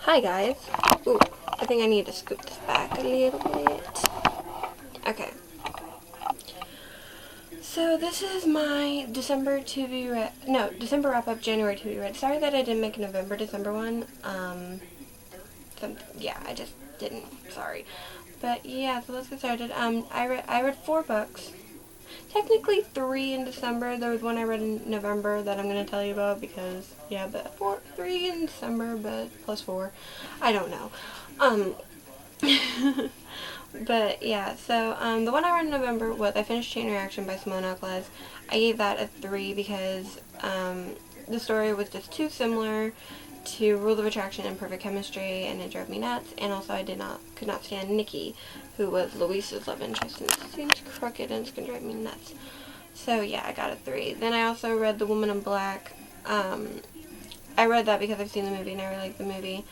Hi guys. Ooh, I think I need to scoop this back a little bit. Okay. So this is my December to be read. No, December wrap up, January to be read. Sorry that I didn't make a November, December one. Yeah, I just didn't. Sorry. But yeah, so let's get started. I read 4 books. Technically 3 in December. There was one I read in November that I'm going to tell you about because, yeah, but 3 in December, but plus 4. I don't know. But yeah, so the one I read in November was I finished Chain Reaction by Simone Elkeles. I gave that a 3 because the story was just too similar to Rule of Attraction and Perfect Chemistry, and it drove me nuts. And also, I could not stand Nikki, who was Luis's love interest, and it seems crooked and it's gonna drive me nuts. So yeah, I got a 3. Then I also read The Woman in Black. I read that because I've seen the movie and I really liked the movie.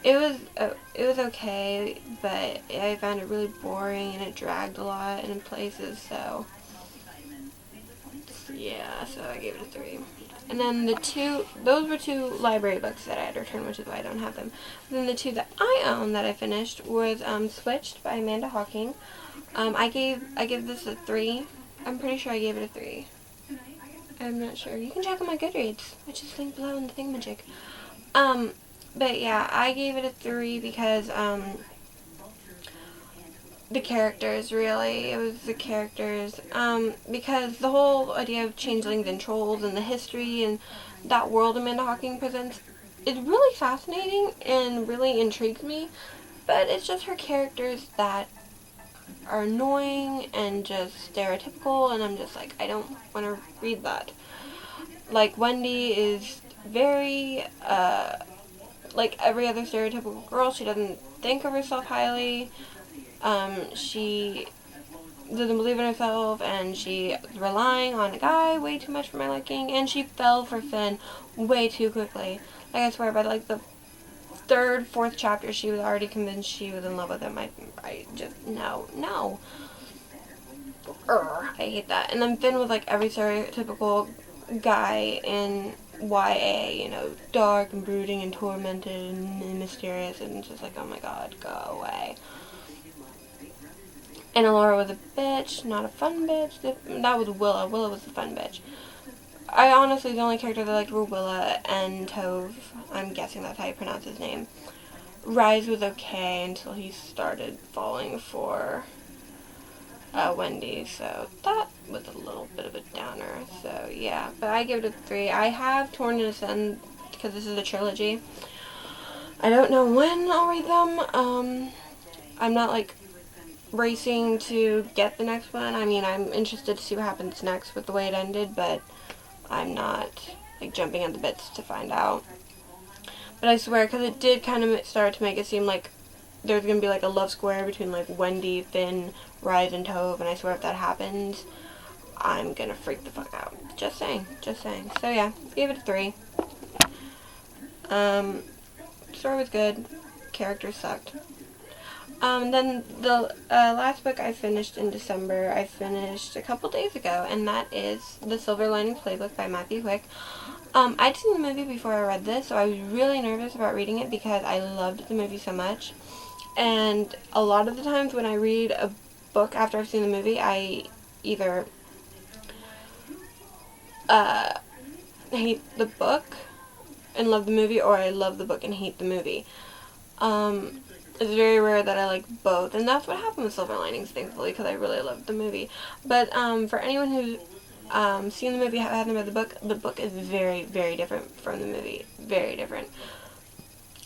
It was okay, but I found it really boring and it dragged a lot in places. So yeah, so I gave it a 3. And then those were 2 library books that I had returned, which is why I don't have them. And then the 2 that I own that I finished was Switched by Amanda Hocking. I gave this a 3. I'm pretty sure I gave it a 3. I'm not sure. You can check on my Goodreads, which is linked below in the thingamajig. But yeah, I gave it a 3 because the characters, really. It was the characters. Because the whole idea of changelings and trolls and the history and that world Amanda Hocking presents is really fascinating and really intrigues me. But it's just her characters that are annoying and just stereotypical, and I'm just like, I don't want to read that. Like, Wendy is very, like every other stereotypical girl. She doesn't think of herself highly. She doesn't believe in herself, and she's relying on a guy way too much for my liking, and she fell for Finn way too quickly. Like, I swear, by like the 3rd, 4th chapter, she was already convinced she was in love with him. I just, no. I hate that. And then Finn was like every stereotypical guy in YA, dark and brooding and tormented and mysterious, and just like, oh my god, go away. And Alora was a bitch, not a fun bitch. That was Willa. Willa was the fun bitch. I honestly, the only character that I liked were Willa and Tove. I'm guessing that's how you pronounce his name. Rise was okay until he started falling for Wendy, so that was a little bit of a downer. So yeah, but I give it a 3. I have Torn in Ascend because this is a trilogy. I don't know when I'll read them. I'm not like racing to get the next one. I mean, I'm interested to see what happens next with the way it ended, but I'm not like jumping at the bits to find out. But I swear, because it did kind of start to make it seem like there's going to be like a love square between like Wendy, Finn, Rise, and Tove, and I swear if that happens, I'm going to freak the fuck out. Just saying. So yeah, gave it a 3. Story was good. Characters sucked. Then the last book I finished in December, I finished a couple days ago, and that is The Silver Linings Playbook by Matthew Quick. I'd seen the movie before I read this, so I was really nervous about reading it because I loved the movie so much. And a lot of the times when I read a book after I've seen the movie, I either hate the book and love the movie, or I love the book and hate the movie. It's very rare that I like both, and that's what happened with Silver Linings, thankfully, because I really loved the movie. But for anyone who's seen the movie, hasn't read the book is very, very different from the movie. Very different.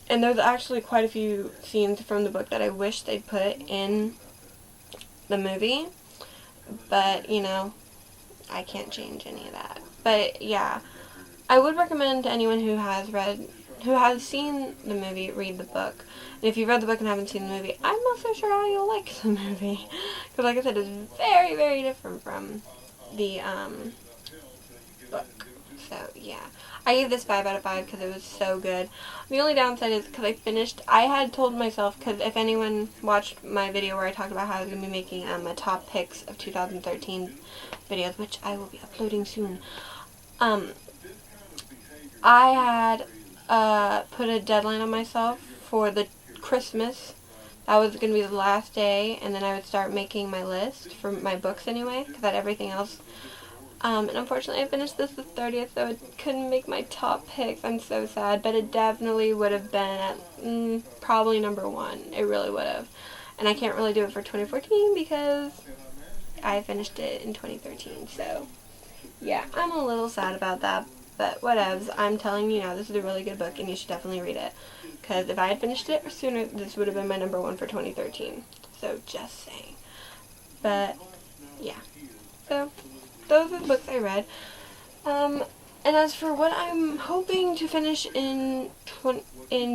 And there's actually quite a few scenes from the book that I wish they'd put in the movie, but, I can't change any of that. But, yeah, I would recommend to anyone who has seen the movie, read the book. And if you've read the book and haven't seen the movie, I'm not so sure how you'll like the movie. Because, like I said, it's very, very different from the book. So, yeah. I gave this 5 out of 5 because it was so good. The only downside is because I had told myself, because if anyone watched my video where I talked about how I was going to be making a top picks of 2013 videos, which I will be uploading soon, I had put a deadline on myself for the Christmas. That was going to be the last day, and then I would start making my list for my books anyway, because I had everything else. And unfortunately I finished this the 30th, so I couldn't make my top picks. I'm so sad, but it definitely would have been at probably number 1. It really would have. And I can't really do it for 2014 because I finished it in 2013, so yeah, I'm a little sad about that, but whatevs. I'm telling you now, this is a really good book, and you should definitely read it, because if I had finished it sooner, this would have been my number 1 for 2013, so just saying. But yeah, so those are the books I read. And as for what I'm hoping to finish in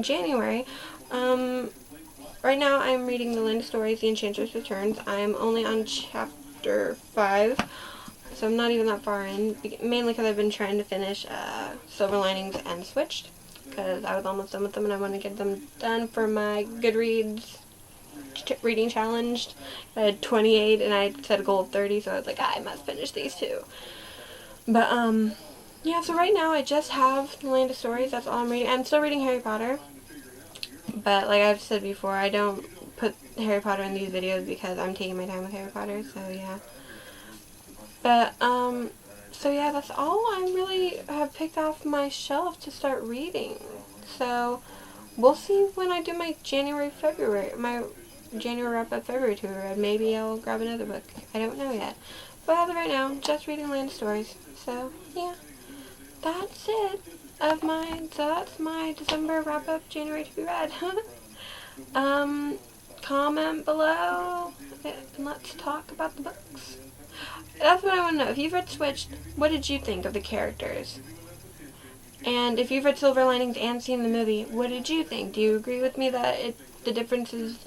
January, right now I'm reading The Land of Stories, The Enchantress Returns. I'm only on chapter 5, so I'm not even that far in, mainly because I've been trying to finish Silver Linings and Switched, because I was almost done with them and I want to get them done for my Goodreads reading challenge. I had 28 and I set a goal of 30, so I was like, I must finish these two. But yeah, so right now I just have The Land of Stories. That's all I'm reading. I'm still reading Harry Potter, but like I've said before, I don't put Harry Potter in these videos because I'm taking my time with Harry Potter, so yeah. But so yeah, that's all I really have picked off my shelf to start reading. So we'll see when I do my January wrap-up February tour, and maybe I'll grab another book. I don't know yet. But as of right now, just reading Land of Stories. So, yeah. That's it of mine. So that's my December wrap-up, January to be read. Comment below, and let's talk about the books. That's what I want to know. If you've read Switched, what did you think of the characters? And if you've read Silver Linings and seen the movie, what did you think? Do you agree with me that the differences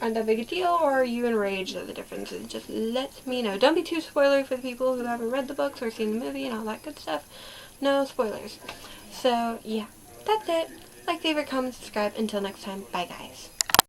aren't that big a deal, or are you enraged at the differences? Just let me know. Don't be too spoilery for the people who haven't read the books or seen the movie and all that good stuff. No spoilers. So, yeah. That's it. Like, favorite, comment, subscribe. Until next time. Bye, guys.